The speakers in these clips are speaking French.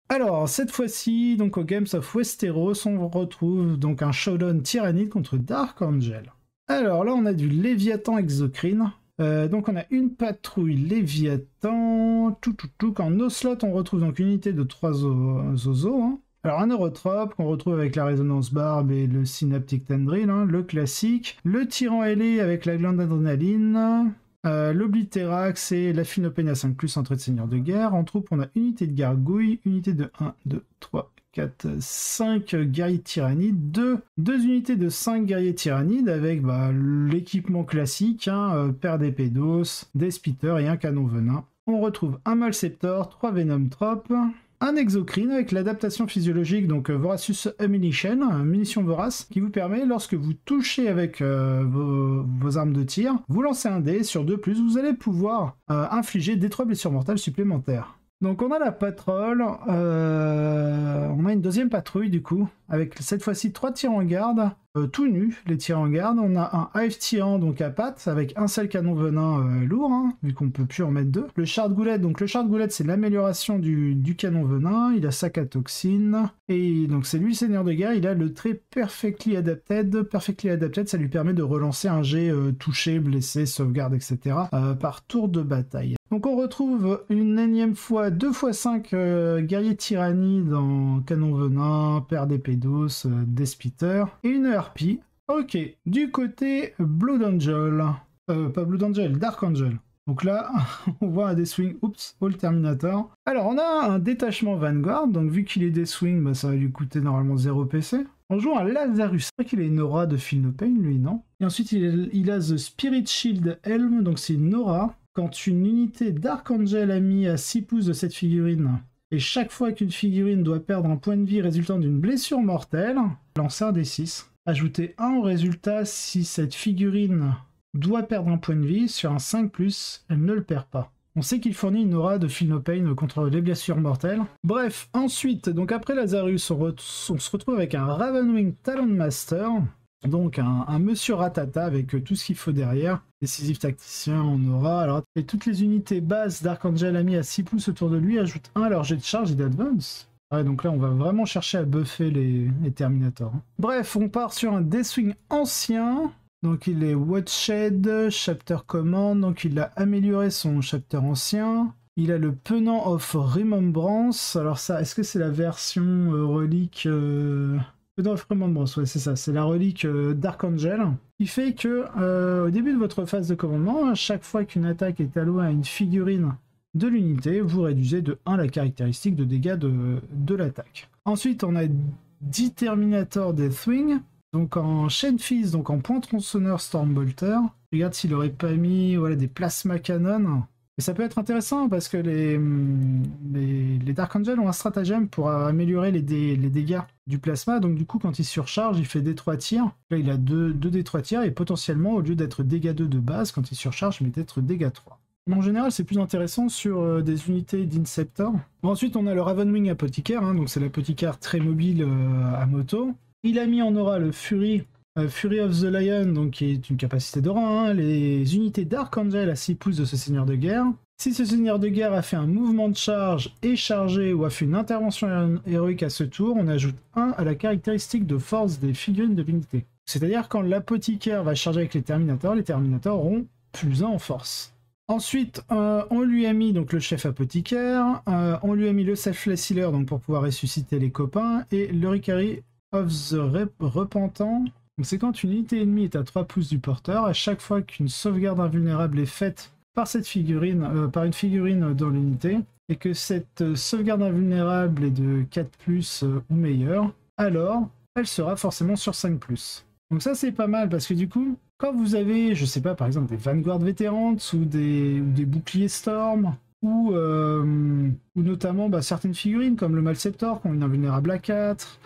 Alors, cette fois-ci, donc au Games of Westeros, on retrouve donc un showdown tyrannide contre Dark Angel. Alors là, on a du Léviathan Exocrine. Donc on a une patrouille Léviathan, En Ocelot, on retrouve donc une unité de 3 Zozo. Hein. Alors un Neurotrope qu'on retrouve avec la résonance barbe et le Synaptic Tendril, hein, le classique. Le Tyran ailé avec la glande d'adrénaline. L'Oblitérax et la Phinopénia 5+, entrée de seigneur de guerre. En troupe, on a unité de gargouille, unité de 1, 2, 3, 4, 5 guerriers tyrannides, 2 unités de 5 guerriers tyrannides avec l'équipement classique, hein, paire d'épées d'os, des spitters et un canon venin. On retrouve un Malceptor, 3 Venom Trop, un Exocrine avec l'adaptation physiologique, donc Voracious Ammunition, munition vorace, qui vous permet, lorsque vous touchez avec vos armes de tir, vous lancez un dé sur 2+, vous allez pouvoir infliger des 3 blessures mortelles supplémentaires. Donc on a la patrole, on a une deuxième patrouille du coup, avec cette fois-ci 3 tirs en garde, tout nus les tirs en garde. On a un Hive Tyran donc à pattes, avec un seul canon venin lourd, hein, vu qu'on peut plus en mettre 2. Le Shard Goulette, donc le Shard Goulette c'est l'amélioration du canon venin, il a sac à toxine, et donc c'est lui le seigneur de guerre, il a le trait Perfectly Adapted. Perfectly Adapted, ça lui permet de relancer un jet touché, blessé, sauvegarde, etc. Par tour de bataille. Donc on retrouve une énième fois 2x5 guerriers tyrannides en canon venin, paire d'épées d'os, des spitters et une harpie. Ok, du côté Blood Angel, pas Blood Angel, Dark Angel. Donc là, on voit un Deathwing, oups, All Terminator. Alors on a un détachement Vanguard, donc vu qu'il est Deathwing, ça va lui coûter normalement 0 PC. On joue un Lazarus, c'est vrai qu'il a une aura de Feel No Pain lui, non? Et ensuite il a The Spirit Shield Helm, donc c'est une aura. Quand une unité Dark Angel a mis à 6 pouces de cette figurine, et chaque fois qu'une figurine doit perdre un point de vie résultant d'une blessure mortelle, lancez un D6. Ajoutez 1 au résultat si cette figurine doit perdre un point de vie, sur un 5+, elle ne le perd pas. On sait qu'il fournit une aura de Feel No Pain contre les blessures mortelles. Bref, ensuite, donc après Lazarus, on se retrouve avec un Ravenwing Talon Master. Donc un monsieur Ratata avec tout ce qu'il faut derrière. Décisif tacticien en aura. Alors, et toutes les unités bases Dark Angel a mis à 6 pouces autour de lui ajoutent 1 à leur jet de charge et d'advance. Ouais, donc là on va vraiment chercher à buffer les Terminators. Bref, on part sur un Deathwing ancien. Donc il est Watched, Chapter Command, donc il a amélioré son chapter ancien. Il a le Penant of Remembrance. Alors ça, est-ce que c'est la version relique Penant of Remembrance, ouais c'est ça, c'est la relique Dark Angel. Qui fait que au début de votre phase de commandement, à chaque fois qu'une attaque est allouée à une figurine de l'unité, vous réduisez de 1 la caractéristique de dégâts de l'attaque. Ensuite, on a 10 Terminator Deathwing. Donc en Shenfis, donc en point tronçonneur Stormbolter. Regarde s'il aurait pas mis des plasma cannon. Et ça peut être intéressant parce que les Dark Angel ont un stratagème pour améliorer les dégâts du plasma. Donc du coup, quand il surcharge, il fait D3 tirs. Là, il a 2 D3 tirs et potentiellement, au lieu d'être dégâts 2 de base, quand il surcharge, il va être dégâts 3. Mais en général, c'est plus intéressant sur des unités d'Inceptor. Ensuite, on a le Ravenwing Apothicaire, hein, donc c'est l'apothicaire très mobile à moto. Il a mis en aura le Fury of the Lion, donc qui est une capacité d'aura, hein, les unités Dark Angel à 6 pouces de ce seigneur de guerre. Si ce seigneur de guerre a fait un mouvement de charge et chargé ou a fait une intervention héroïque à ce tour, on ajoute 1 à la caractéristique de force des figurines de l'unité. C'est-à-dire quand l'apothicaire va charger avec les Terminators auront +1 en force. Ensuite, on lui a mis donc le chef apothicaire, on lui a mis le Selfless Healer donc pour pouvoir ressusciter les copains, et le Ricari of the Repentant. C'est quand une unité ennemie est à 3 pouces du porteur, à chaque fois qu'une sauvegarde invulnérable est faite par cette figurine, par une figurine dans l'unité, et que cette sauvegarde invulnérable est de 4+, ou meilleur, alors elle sera forcément sur 5+. Donc ça c'est pas mal parce que du coup, quand vous avez, je sais pas, par exemple des Vanguard Veterans ou des boucliers Storm, ou notamment certaines figurines comme le Malceptor qui ont une invulnérable à 4,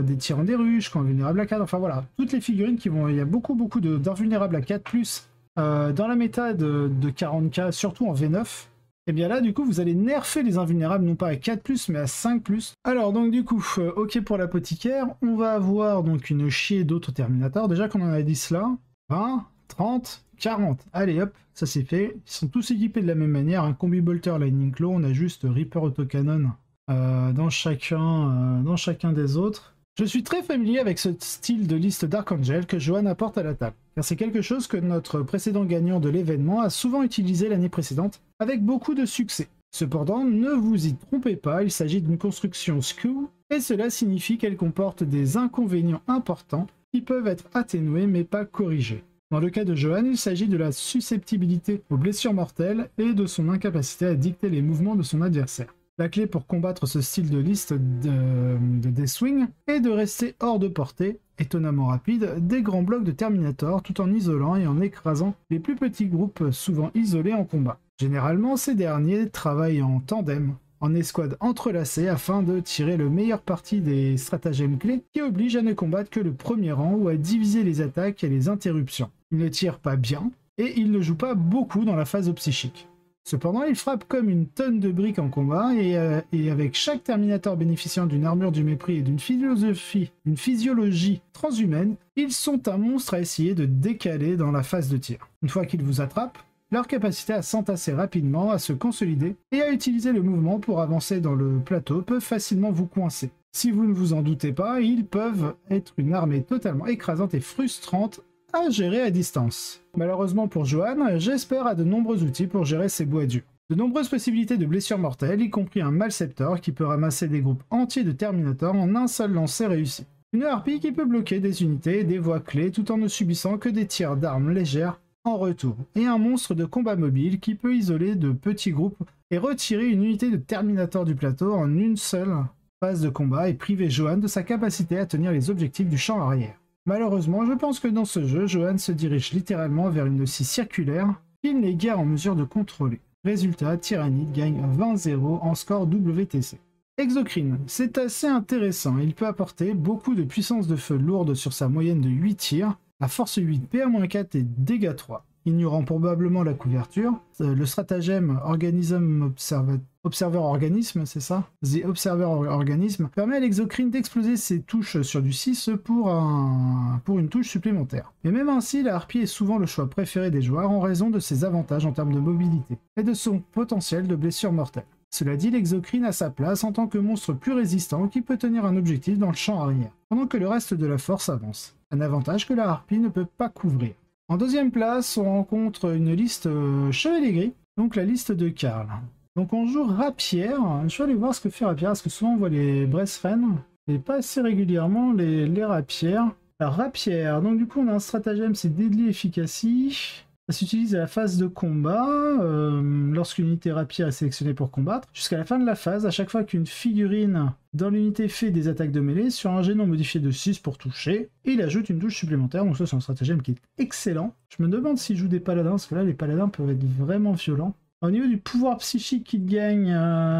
des tyrans des ruches qui ont invulnérable à 4, enfin voilà, toutes les figurines qui vont, il y a beaucoup d'invulnérables à 4+, dans la méta de 40k, surtout en V9, et bien là du coup vous allez nerfer les invulnérables non pas à 4+, mais à 5+. Alors donc du coup, ok pour l'apothicaire, on va avoir donc une chier d'autres Terminators, déjà qu'on en a 10 là, 20, 30, 40, allez hop, ça c'est fait, ils sont tous équipés de la même manière, un Combi Bolter Lightning Claw, on a juste Reaper Autocannon dans chacun des autres. Je suis très familier avec ce style de liste Dark Angel que Johan apporte à la table, car c'est quelque chose que notre précédent gagnant de l'événement a souvent utilisé l'année précédente, avec beaucoup de succès. Cependant, ne vous y trompez pas, il s'agit d'une construction SKU, et cela signifie qu'elle comporte des inconvénients importants qui peuvent être atténués mais pas corrigés. Dans le cas de Johan, il s'agit de la susceptibilité aux blessures mortelles et de son incapacité à dicter les mouvements de son adversaire. La clé pour combattre ce style de liste de Deathwing est de rester hors de portée, étonnamment rapide, des grands blocs de Terminator tout en isolant et en écrasant les plus petits groupes souvent isolés en combat. Généralement, ces derniers travaillent en tandem, en escouade entrelacée afin de tirer le meilleur parti des stratagèmes clés qui obligent à ne combattre que le premier rang ou à diviser les attaques et les interruptions. Ils ne tirent pas bien et ils ne jouent pas beaucoup dans la phase psychique. Cependant, ils frappent comme une tonne de briques en combat et avec chaque Terminator bénéficiant d'une armure du mépris et d'une physiologie transhumaine, ils sont un monstre à essayer de décaler dans la phase de tir. Une fois qu'ils vous attrapent, leur capacité à s'entasser rapidement, à se consolider et à utiliser le mouvement pour avancer dans le plateau peut facilement vous coincer. Si vous ne vous en doutez pas, ils peuvent être une armée totalement écrasante et frustrante à gérer à distance. Malheureusement pour Johan, j'espère à de nombreux outils pour gérer ces bois durs. De nombreuses possibilités de blessures mortelles, y compris un Malceptor qui peut ramasser des groupes entiers de Terminator en un seul lancer réussi. Une harpie qui peut bloquer des unités et des voies clés tout en ne subissant que des tirs d'armes légères en retour. Et un monstre de combat mobile qui peut isoler de petits groupes et retirer une unité de Terminator du plateau en une seule phase de combat et priver Johan de sa capacité à tenir les objectifs du champ arrière. Malheureusement, je pense que dans ce jeu, Johan se dirige littéralement vers une scie circulaire qu'il n'est guère en mesure de contrôler. Résultat, Tyrannide gagne 20-0 en score WTC. Exocrine, c'est assez intéressant, il peut apporter beaucoup de puissance de feu lourde sur sa moyenne de 8 tirs, à force 8, PA-4 et dégâts 3. Ignorant probablement la couverture, le stratagème Observer Organisme, c'est ça? The Observer Organisme permet à l'exocrine d'exploser ses touches sur du 6 pour une touche supplémentaire. Mais même ainsi, la harpie est souvent le choix préféré des joueurs en raison de ses avantages en termes de mobilité et de son potentiel de blessure mortelle. Cela dit, l'exocrine a sa place en tant que monstre plus résistant qui peut tenir un objectif dans le champ arrière, pendant que le reste de la force avance. Un avantage que la harpie ne peut pas couvrir. En deuxième place, on rencontre une liste Chevalier Gris, donc la liste de Karl. Donc on joue Rapière, je vais aller voir ce que fait Rapière, parce que souvent on voit les Bressren, et pas assez régulièrement les Rapières. Alors Rapière, donc du coup on a un stratagème, c'est Deadly Efficacy. Ça s'utilise à la phase de combat, lorsqu'une unité rapière est sélectionnée pour combattre. Jusqu'à la fin de la phase, à chaque fois qu'une figurine dans l'unité fait des attaques de mêlée, sur un jet non modifié de 6 pour toucher, et il ajoute une touche supplémentaire, donc ça c'est un stratagème qui est excellent. Je me demande s'il joue des paladins, parce que là les paladins peuvent être vraiment violents. Au niveau du pouvoir psychique qu'il gagne,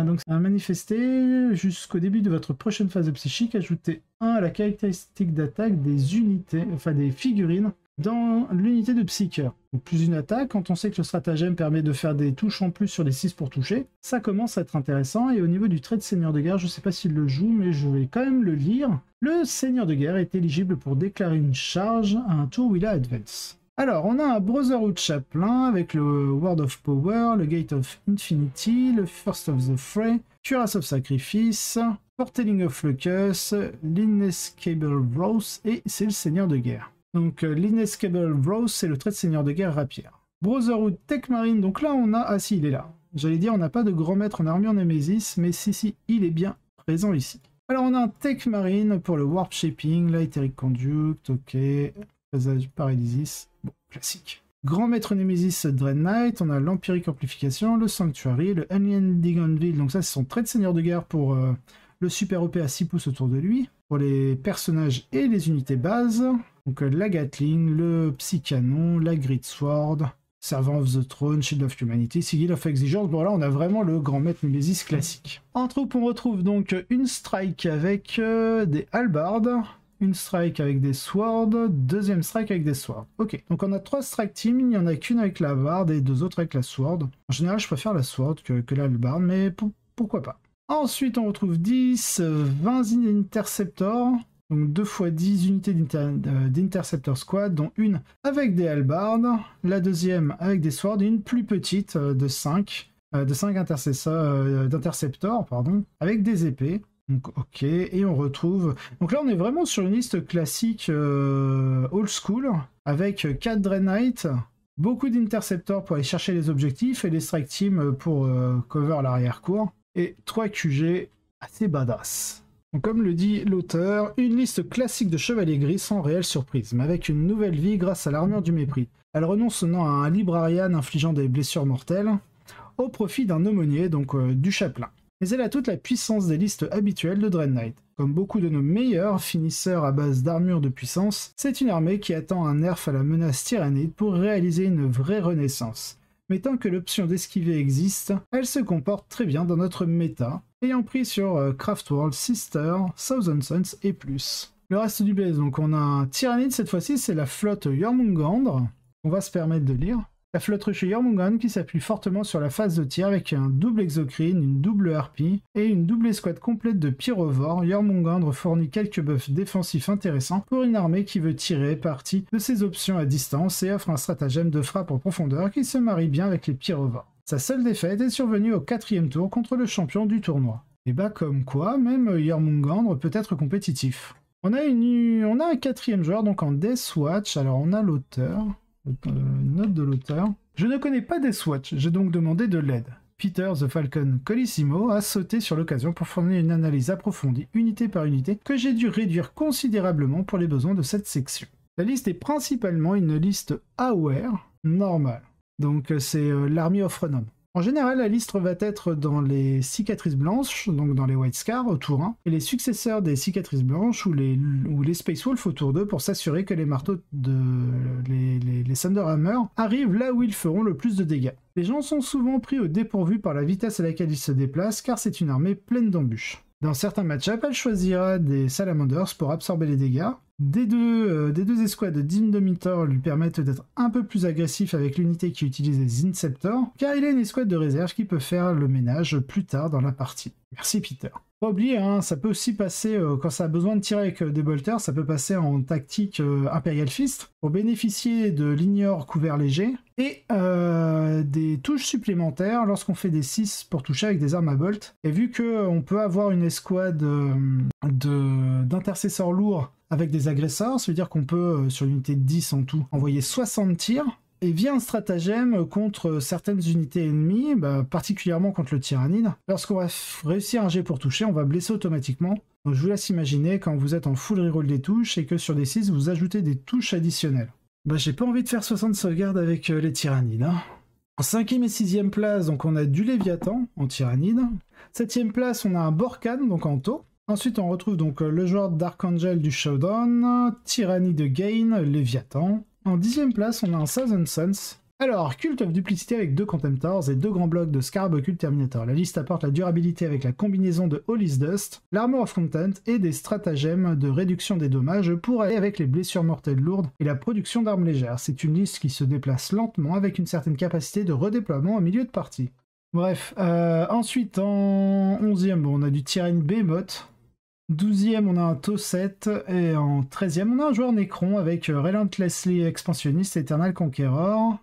donc c'est à manifester, jusqu'au début de votre prochaine phase de psychique, ajoutez 1 à la caractéristique d'attaque des unités, enfin des figurines, dans l'unité de Psyker. Donc plus une attaque, quand on sait que le stratagème permet de faire des touches en plus sur les 6 pour toucher, ça commence à être intéressant. Et au niveau du trait de seigneur de guerre, je ne sais pas s'il le joue, mais je vais quand même le lire. Le seigneur de guerre est éligible pour déclarer une charge à un tour où il a advance. Alors, on a un Brotherhood Chaplain avec le Word of Power, le Gate of Infinity, le First of the Fray, Cuirass of Sacrifice, Foretelling of Lucas, l'Inescapable Wrath, et c'est le seigneur de guerre. Donc l'Inescapable Wrath, c'est le trait de seigneur de guerre rapière. Brotherhood Tech Marine, donc là on a... Ah si, il est là. J'allais dire on n'a pas de grand maître en armure Nemesis, mais si, il est bien présent ici. Alors on a un Tech Marine pour le Warp Shaping, l'Etheric Conduct, ok, Passage Paralysis, bon, classique. Grand maître Nemesis Dread Knight, on a l'Empiric Amplification, le Sanctuary, le Unending Anvil, donc ça c'est son trait de seigneur de guerre pour le Super OP à 6 pouces autour de lui, pour les personnages et les unités bases. Donc la Gatling, le Psycanon, la Great Sword, Servant of the Throne, Shield of Humanity, Sigil of Exigence. Bon là on a vraiment le grand maître Nemesis classique. En troupe on retrouve donc une strike avec des halbards, une strike avec des swords, deuxième strike avec des swords. Ok, donc on a 3 strike teams, il n'y en a qu'une avec la halbard et 2 autres avec la sword. En général je préfère la sword que la halbard, mais pourquoi pas. Ensuite on retrouve 10, 20 interceptors. Donc 2 x 10 unités d'Interceptor Squad, dont une avec des halbards, la deuxième avec des swords et une plus petite de 5 de 5 d'interceptors, pardon, avec des épées. Donc ok, et on retrouve... Donc là on est vraiment sur une liste classique old school, avec 4 Dread Knight, beaucoup d'interceptors pour aller chercher les objectifs, et les strike teams pour cover l'arrière-cour, et 3 QG assez badass. Donc, comme le dit l'auteur, une liste classique de chevaliers gris sans réelle surprise, mais avec une nouvelle vie grâce à l'armure du mépris. Elle renonce à un librarian infligeant des blessures mortelles, au profit d'un aumônier, donc du chapelain. Mais elle a toute la puissance des listes habituelles de Dread Knight. Comme beaucoup de nos meilleurs finisseurs à base d'armure de puissance, c'est une armée qui attend un nerf à la menace tyrannide pour réaliser une vraie renaissance. Mais tant que l'option d'esquiver existe, elle se comporte très bien dans notre méta, ayant pris sur Craftworld, Sister, Thousand Suns et plus. Le reste du base, donc on a un Tyrannide cette fois-ci, c'est la flotte Jormungandr, on va se permettre de lire. La flotte rushée Jormungandr qui s'appuie fortement sur la phase de tir avec un double exocrine, une double harpie et une double escouade complète de pyrovores. Jormungandr fournit quelques buffs défensifs intéressants pour une armée qui veut tirer parti de ses options à distance et offre un stratagème de frappe en profondeur qui se marie bien avec les pyrovores. Sa seule défaite est survenue au 4e tour contre le champion du tournoi. Et bah comme quoi, même Jormungandr peut être compétitif. On a un 4e joueur donc en Deathwatch, alors on a l'auteur... note de l'auteur. Je ne connais pas Deathwatch, j'ai donc demandé de l'aide. Peter the Falcon Colissimo a sauté sur l'occasion pour fournir une analyse approfondie, unité par unité, que j'ai dû réduire considérablement pour les besoins de cette section. La liste est principalement une liste aware normale. Donc c'est l'Army of Renown. En général, la liste va être dans les cicatrices blanches, donc dans les White Scars au tour 1, et les successeurs des cicatrices blanches ou les Space Wolf au tour 2 pour s'assurer que les marteaux les Thunderhammer arrivent là où ils feront le plus de dégâts. Les gens sont souvent pris au dépourvu par la vitesse à laquelle ils se déplacent car c'est une armée pleine d'embûches. Dans certains match-ups, elle choisira des Salamanders pour absorber les dégâts. Des deux escouades d'Indomitor lui permettent d'être un peu plus agressif avec l'unité qui utilise les Inceptors, car il a une escouade de réserve qui peut faire le ménage plus tard dans la partie. Merci Peter. Pas oublier, ça peut aussi passer, quand ça a besoin de tirer avec des bolters, ça peut passer en tactique Imperial Fist, pour bénéficier de l'ignore couvert léger, et des touches supplémentaires lorsqu'on fait des 6 pour toucher avec des armes à bolt. Et vu qu'on peut avoir une escouade d'intercesseurs lourds avec des agresseurs, ça veut dire qu'on peut, sur l'unité de 10 en tout, envoyer 60 tirs, et via un stratagème contre certaines unités ennemies, particulièrement contre le tyrannide, lorsqu'on va réussir un jet pour toucher, on va blesser automatiquement. Donc je vous laisse imaginer quand vous êtes en full reroll des touches et que sur des 6, vous ajoutez des touches additionnelles. J'ai pas envie de faire 60 sauvegardes avec les tyrannides. En 5e et 6e place, donc on a du Léviathan en tyrannide. 7e place, on a un Borkan, donc en tau. Ensuite, on retrouve donc le joueur Dark Angel du Showdown, Tyranny de Gain, Léviathan. En 10e place, on a un Thousand Suns. Alors, Cult of Duplicity avec 2 Contemptors et 2 grands blocs de Scarab Occult Terminator. La liste apporte la durabilité avec la combinaison de Holy's Dust, l'Armor of Content et des stratagèmes de réduction des dommages pour aller avec les blessures mortelles lourdes et la production d'armes légères. C'est une liste qui se déplace lentement avec une certaine capacité de redéploiement au milieu de partie. Bref, ensuite en 11e, on a du Tyranny Behemoth. 12e, on a un Tosset, et en 13e, on a un joueur Necron avec Relentlessly Expansionniste, Eternal Conqueror.